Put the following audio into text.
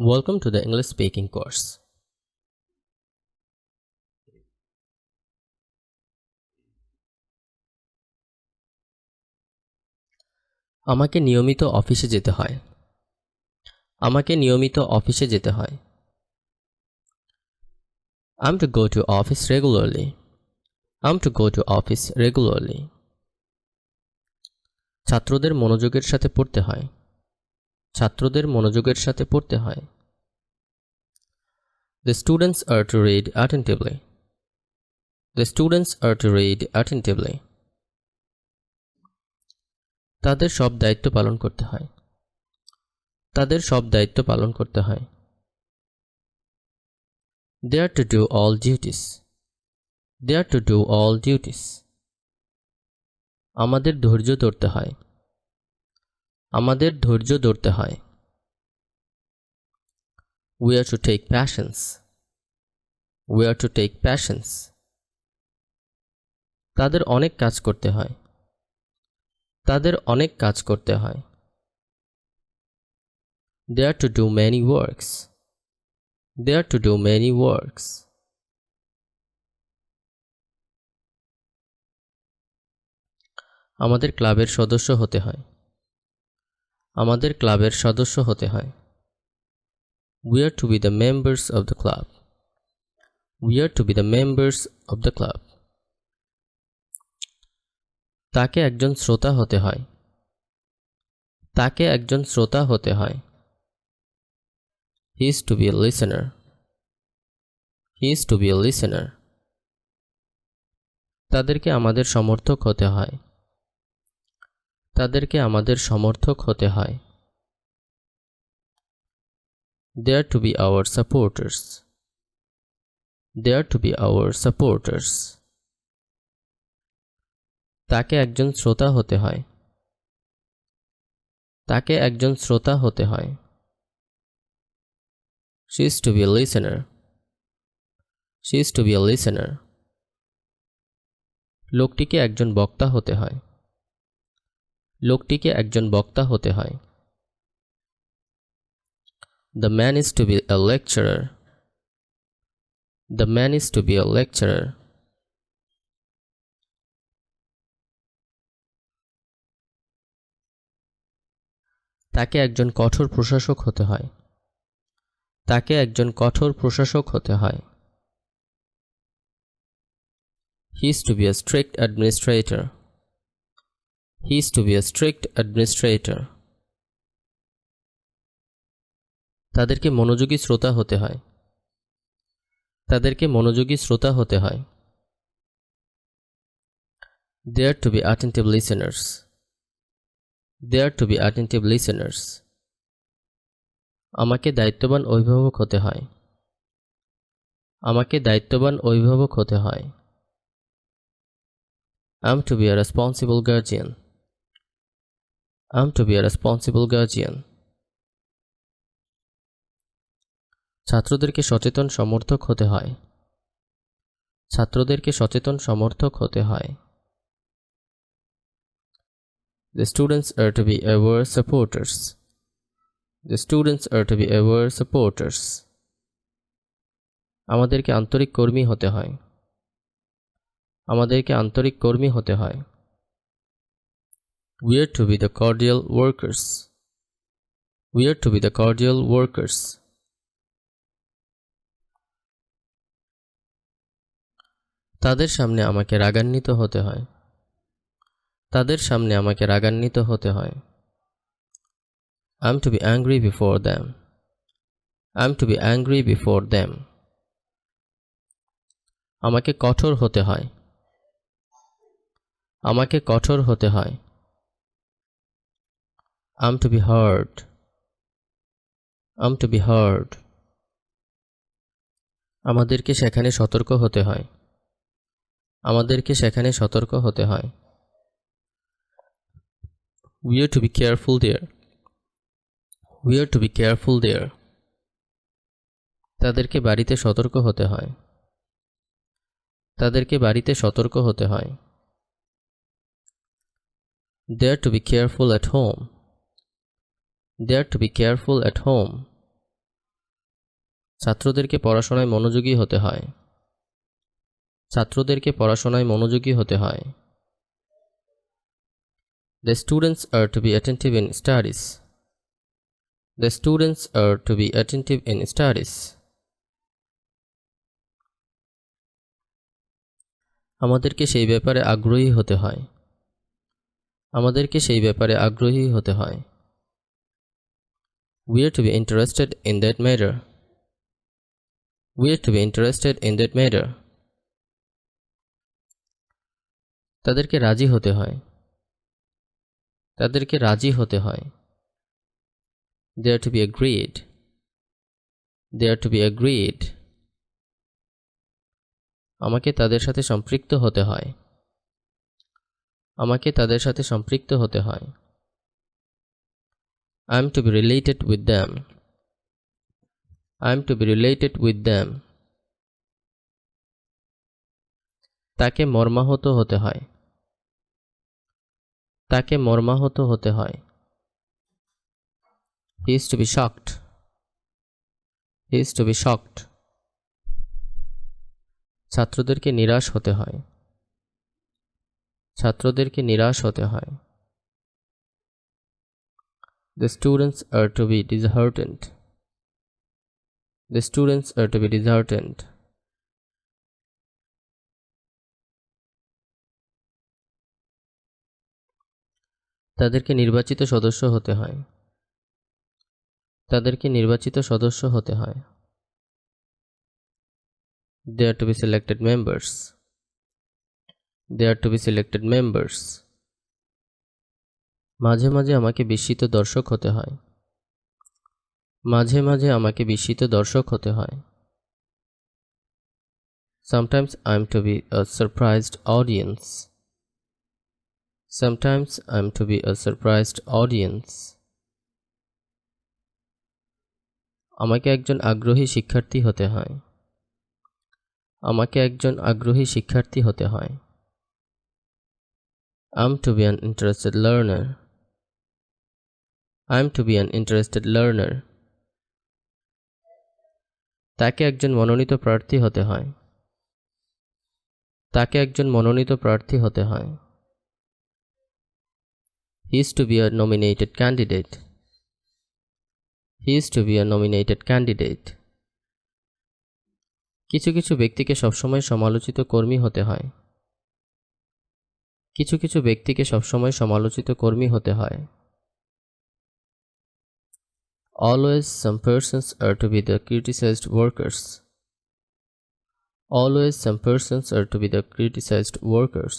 Welcome to the English speaking course. আমাকে নিয়মিত অফিসে যেতে হয়। আমাকে নিয়মিত অফিসে যেতে হয়। I'm to go to office regularly. I'm to go to office regularly. ছাত্রদের মনোযোগের সাথে পড়তে হয়। ছাত্রদের মনোযোগের সাথে পড়তে হয়। The students are to read attentively. The students are to read attentively. তাদের সব দায়িত্ব পালন করতে হয়। তাদের সব দায়িত্ব পালন করতে হয়। They are to do all duties. They are to do all duties. আমাদের ধৈর্য ধরতে হয়। আমাদের ধৈর্য ধরতে হয়। We are to take patience. We are to take patience. তাদের অনেক কাজ করতে হয়। তাদের অনেক কাজ করতে হয়। They are to do many works. They are to do many works. আমাদের ক্লাবের সদস্য হতে হয়। আমাদের ক্লাবের সদস্য হতে হয়। We are to be the members of the club. We are to be the members of the club. তাকে একজন শ্রোতা হতে হয়। তাকে একজন শ্রোতা হতে হয়। He is to be a listener. He is to be a listener. তাদেরকে আমাদের সমর্থক হতে হয়। তাদেরকে আমাদের সমর্থক হতে হয়। They are to be our supporters. They are to be our supporters. তাকে একজন শ্রোতা হতে হয়। তাকে একজন শ্রোতা হতে হয়। She is to be a listener. She is to be a listener. লোকটিকে একজন বক্তা হতে হয়। লোকটিকে একজন বক্তা হতে হয়। The man is to be a lecturer. The man is to be a lecturer. তাকে একজন কঠোর প্রশাসক হতে হয়। তাকে একজন কঠোর প্রশাসক হতে হয়। He is to be a strict administrator. He is to be a strict administrator. তাদেরকে মনোযোগী শ্রোতা হতে হয়। তাদেরকে মনোযোগী শ্রোতা হতে হয়। They are to be attentive listeners. They are to be attentive listeners. আমাকে দায়িত্ববান অভিভাবক হতে হয়। আমাকে দায়িত্ববান অভিভাবক হতে হয়। I'm to be a responsible guardian. I'm to be a responsible guardian. ছাত্রদেরকে সচেতন সমর্থক হতে হয়। ছাত্রদেরকে সচেতন সমর্থক হতে হয়। The students are to be aware supporters. The students are to be aware supporters. আমাদেরকে আন্তরিক কর্মী হতে হয়। আমাদেরকে আন্তরিক কর্মী হতে হয়। We are to be the cordial workers. We are to be the cordial workers. তাদের সামনে আমাকে রাগান্বিত হতে হয়। তাদের সামনে আমাকে রাগান্বিত হতে হয়। I'm to be angry before them. I'm to be angry before them. আমাকে কঠোর হতে হয়। আমাকে কঠোর হতে হয়। I'm to be hard. I'm to be hard. আমাদেরকে সেখানে সতর্ক হতে হয়। আমাদেরকে সেখানে সতর্ক হতে হয়। We are to be careful there. We are to be careful there. তাদেরকে বাড়িতে সতর্ক হতে হয়। তাদেরকে বাড়িতে সতর্ক হতে হয়। They are to be careful at home. They are to be careful at home. ছাত্রদেরকে পড়াশোনায় মনোযোগী হতে হয়। ছাত্রদেরকে পড়াশোনায় মনোযোগী হতে হয়। The students are to be attentive in studies. The students are to be attentive in studies. আমাদেরকে সেই ব্যাপারে আগ্রহী হতে হয়। আমাদেরকে সেই ব্যাপারে আগ্রহী হতে হয়। We are to be interested in that matter. We are to be interested in that matter. তাদেরকে রাজি হতে হয়। তাদেরকে রাজি হতে হয়। They are to be agreed. They are to be agreed. আমাকে তাদের সাথে সম্পৃক্ত হতে হয়। আমাকে তাদের সাথে সম্পৃক্ত হতে হয়। I am to be related with them. I am to be related with them. তাকে মর্মাহত হতে হয়। তাকে মর্মাহত হতে হয়। He is to be shocked. He is to be shocked. ছাত্রদেরকে নিরাশ হতে হয়। ছাত্রদেরকে নিরাশ হতে হয়। The students are to be disheartened. The students are to be disheartened. তাদেরকে নির্বাচিত সদস্য হতে হয়। তাদেরকে নির্বাচিত সদস্য হতে হয়। They are to be selected members. They are to be selected members. মাঝে মাঝে আমাকে বিস্মিত দর্শক হতে হয়। মাঝে মাঝে আমাকে বিস্মিত দর্শক হতে হয়। Sometimes I am to be a surprised audience. Sometimes I am to be a surprised audience. আমাকে একজন আগ্রহী শিক্ষার্থী হতে হয়। আমাকে একজন আগ্রহী শিক্ষার্থী হতে হয়। I am to be an interested learner. I am to be an interested learner. তাকে একজন মনোনীত প্রার্থী হতে হয়। তাকে একজন মনোনীত প্রার্থী হতে হয়। He is to be a nominated candidate. He is to be a nominated candidate. কিছু কিছু ব্যক্তিকে সবসময় সমালোচিত কর্মী হতে হয়। কিছু কিছু ব্যক্তিকে সবসময় সমালোচিত কর্মী হতে হয়। Always some persons are to be the criticized workers. Always some persons are to be the criticized workers.